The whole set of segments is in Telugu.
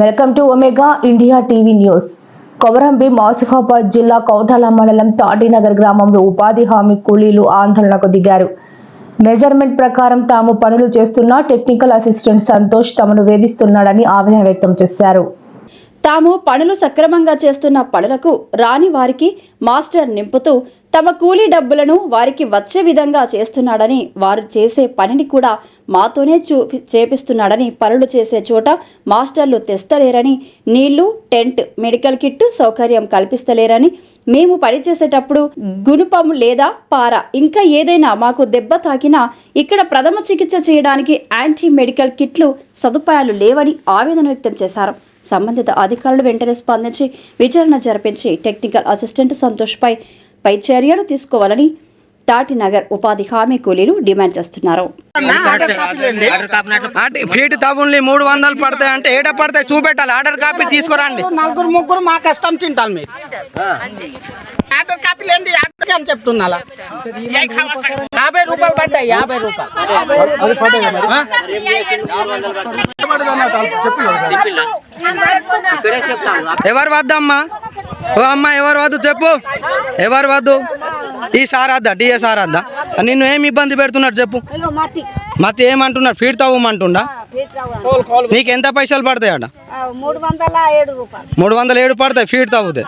Welcome to Omega India TV news. Komaram Bheem Asifabad జిల్లా కౌటాల మండలం తాటినగర్ గ్రామంలో ఉపాధి హామీ కూలీలు ఆందోళనకు దిగారు. మెజర్మెంట్ ప్రకారం తాము పనులు చేస్తున్న టెక్నికల్ అసిస్టెంట్ సంతోష్ తమను వేధిస్తున్నాడని ఆవేదన వ్యక్తం చేశారు. తాము పనులు సక్రమంగా చేస్తున్న పనులకు రాని వారికి మాస్టర్ నింపుతూ తమ కూలీ డబ్బులను వారికి వచ్చే విధంగా చేస్తున్నాడని, వారు చేసే పనిని కూడా మాతోనే చేపిస్తున్నాడని, పనులు చేసే చోట మాస్టర్లు తెస్తలేరని, నీళ్లు, టెంట్, మెడికల్ కిట్ సౌకర్యం కల్పిస్తలేరని, మేము పనిచేసేటప్పుడు గుణపము లేదా పార ఇంకా ఏదైనా మాకు దెబ్బ తాకినా ఇక్కడ ప్రథమ చికిత్స చేయడానికి యాంటీ మెడికల్ కిట్లు సదుపాయాలు లేవని ఆవేదన వ్యక్తం చేశారు. సంబంధిత అధికారులు వెంటనే స్పందించి విచారణ జరిపించి టెక్నికల్ అసిస్టెంట్ సంతోష్ పై చర్యలు తీసుకోవాలని తాటినగర్ ఉపాధి హామీ కూలీలు డిమాండ్ చేస్తున్నారు. ఫీట్ తవ్వుల్ని 300 పడతాయి అంటే ఏట పడతాయి చూపెట్టాలి. ఆర్డర్ కాపీ తీసుకురండి. నలుగురు ముగ్గురు మా కష్టం తింటాను మీరు. ఆర్డర్ కాపీ లేని ఆర్డర్ అని చెప్తున్నా. 50 రూపాయలు పడ్డాయి. 50 రూపాయలు ఎవరు వద్దమ్మా? ఓ అమ్మ ఎవరు వద్దు చెప్పు. ఎవరు వద్దు? ఈ సార్ వద్దా? డిఏ సార్ వద్దా? నిన్ను ఏమి ఇబ్బంది పెడుతున్నాడు చెప్పు. మతి ఏమంటున్నాడు? ఫీట్ తవ్వమంటుండా? నీకు ఎంత పైసలు పడతాయి అట? 307 పడతాయి ఫీట్ తవ్వుతే.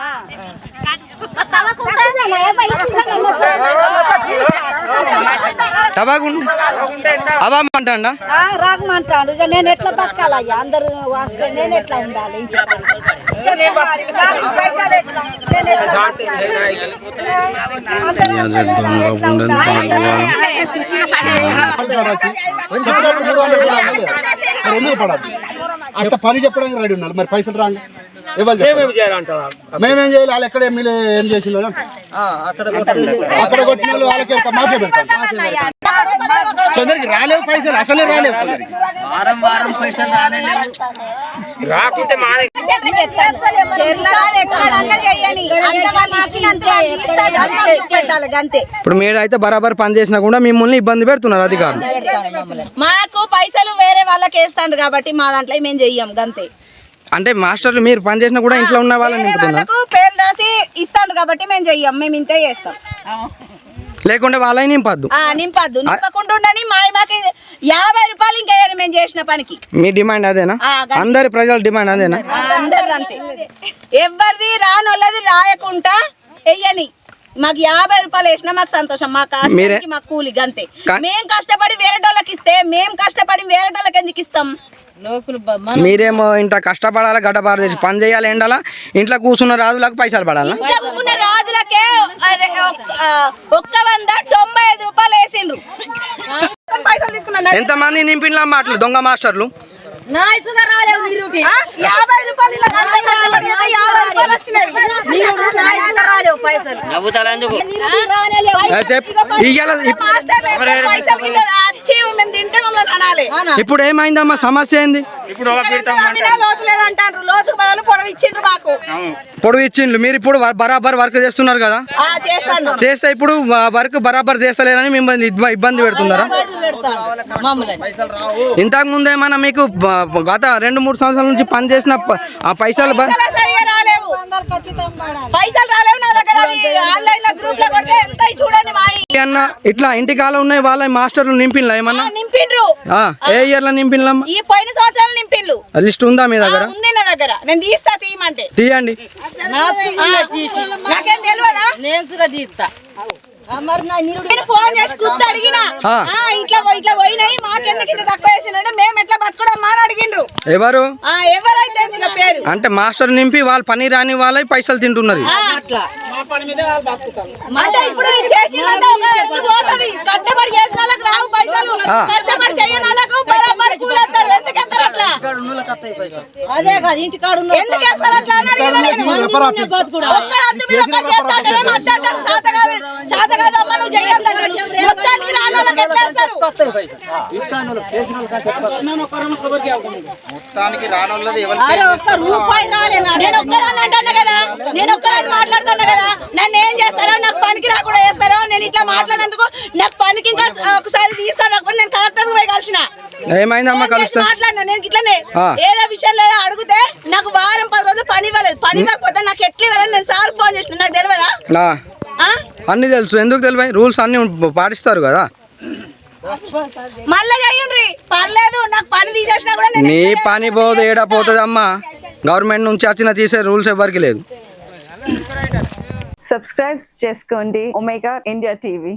అవ్వమంటాడా? రాగమంటాడు. ఇక నేను ఎట్లా బతకాలయ్యా? అందరూ వస్తే నేను ఎట్లా ఉండాలి? అట్లా పని చెప్పడానికి రెడీ ఉన్నారు. మరి పైసలు రాండి మేమేం చేయాలి? వాళ్ళు ఎక్కడ ఎమ్మెల్యే ఏం చేసి అక్కడ కొట్టిన వాళ్ళు వాళ్ళకి మాకే పెడతారు. కొందరికి రాలేవు పైసలు, అసలే రాలేవు. ఇప్పుడు మీరు అయితే బరాబర్ పని చేసినా కూడా మిమ్మల్ని ఇబ్బంది పెడుతున్నారు అధికారులు. మాకు పైసలు వేరే వాళ్ళకి వేస్తాడు కాబట్టి మా దాంట్లో మేము చెయ్యం గంతే. అంటే మాస్టర్లు మీరు పని చేసినా కూడా ఇంట్లో ఉన్న వాళ్ళని పేర్లు రాసి ఇస్తాడు కాబట్టి మేము చెయ్యం. మేము ఇంతే చేస్తాం. లేకుంటే వాళ్ళని నింపద్దు. నింపకుండా మాకి 50 రూపాయలు ఇంకేయాలి మేము చేసిన పనికి. మీ డిమాండ్ అదేనా? అందరి ప్రజల డిమాండ్ అదేనా? అందరిది అంతే. ఎవరిది రానోళ్ళది రాయకుండా వెయ్యని. మాకు 50 రూపాయలు వేసినా మాకు సంతోషం. మా కష్టానికి మా కూలి గంతే. మేము కష్టపడి వేరే వాళ్ళకి ఇస్తే మేము కష్టపడి వేరే వాళ్ళకి ఎందుకు ఇస్తాం? మీరేమో ఇంత కష్టపడాలి, గడ్డపారు చేసి పని చేయాలి. ఎండాల ఇంట్లో కూర్చున్న రాజులకు పైసలు పడాలి. రాజులకే 195 రూపాయలు వేసిండ్రు. ఎంతమంది నింపిన మాటలు దొంగ మాస్టర్లు? 50 రూపాయలు ఇప్పుడు ఏమైందమ్మా? సమస్య ఏంది? పొడవు ఇచ్చిండ్రు. మీరు ఇప్పుడు బరాబర్ వర్క్ చేస్తున్నారు కదా? చేస్తే ఇప్పుడు వర్క్ బరాబర్ చేస్తలేరని మిమ్మల్ని ఇబ్బంది పెడుతున్నారా? ఇంతకు ముందు ఏమన్నా మీకు గత 2-3 సంవత్సరాల నుంచి పని చేసిన ఆ పైసలు ఇట్లా ఇంటికాలం ఉన్నాయి వాళ్ళ మాస్టర్లు నింపిన్లా ఏమన్నా? నింపిండ్రు. ఏ ఇయర్ లో నింపిన్లా? ఈ పోయిన సంవత్సరాలు నింపిన్లు. లిస్ట్ ఉందా మీ దగ్గర? ఉంది నా దగ్గర. నేను తీస్తా, తీయమంటే తీయండి. నాకేం తెలియదా? నేను తీస్తా. ఫోన్ చేసి కూర్చో అడిగినా ఇట్లా పోయినాయి మాకెందుకు ఇంత తక్కువ వేసినంటే మేము ఎట్లా బతుకుడమ్మా అని అడిగిండ్రు. ఎవరు? ఎవరైతే పేరు అంటే మాస్టర్ నింపి వాళ్ళు పని రాని వాళ్ళ పైసలు తింటున్నారు. అంటే ఇప్పుడు చేసినంత పోతుంది. కష్టపడి చేసిన వాళ్ళకి రావు పైసలు, కష్టపడి చేయని వాళ్ళకు బరాబర్ కూలేస్తారు. ఎందుకు ఎత్తారు అట్లా? అదే కాదు ఇంటికాడు ఎందుకు వేస్తారు అట్లా అని అడిగిన నేను. ఒక్కరు అర్థం మీద ఒక్కరు చేస్తాంటే మాట్లాడతారు. శాత కాదమ్మా నువ్వు చెయ్యాలి. మొత్తానికి రాను వాళ్ళకి ఎట్లా వేస్తారు? మొత్తానికి రానోళ్ళది అరే ఒక్క రూపాయి రాలేనా? నేను ఒక్కదాన్ని అంటున్నా కదా, నేను ఒక్కదాన్ని మాట్లాడుతున్నా కదా. నన్ను ఏం చేస్తారో, నాకు పనికి రాకుండా చేస్తారో, నేను ఇట్లా మాట్లాడినందుకు నాకు పనికి ఇంకా ఒకసారి తీసుకురాకపోతే నేను కలెక్టర్ పోయి కలిసిన. ఏమైందమ్మా కలుస్తా మాట్లాడినా నేను ఇట్లనే ఏదో విషయం లేదా అడిగితే నాకు వారం 10 రోజులు పని ఇవ్వలేదు. పని ఇవ్వకపోతే నాకు ఎట్లా ఇవ్వాలని నేను సార్ ఫోన్ చేసిన. నాకు తెలియదా? అన్ని తెలుసు, ఎందుకు తెలియ? రూల్స్ అన్ని పాటిస్తారు కదా. మళ్ళా చెయ్యండి పర్లేదు, నాకు పని తీసేసినా కూడా నీ పని పోదు, ఏడా పోతుంది అమ్మా. గవర్నమెంట్ నుంచి వచ్చిన తీసే రూల్స్ ఎవరికి లేదు. సబ్స్క్రైబ్ చేసుకోండి ఒమేగా ఇండియా టీవీ.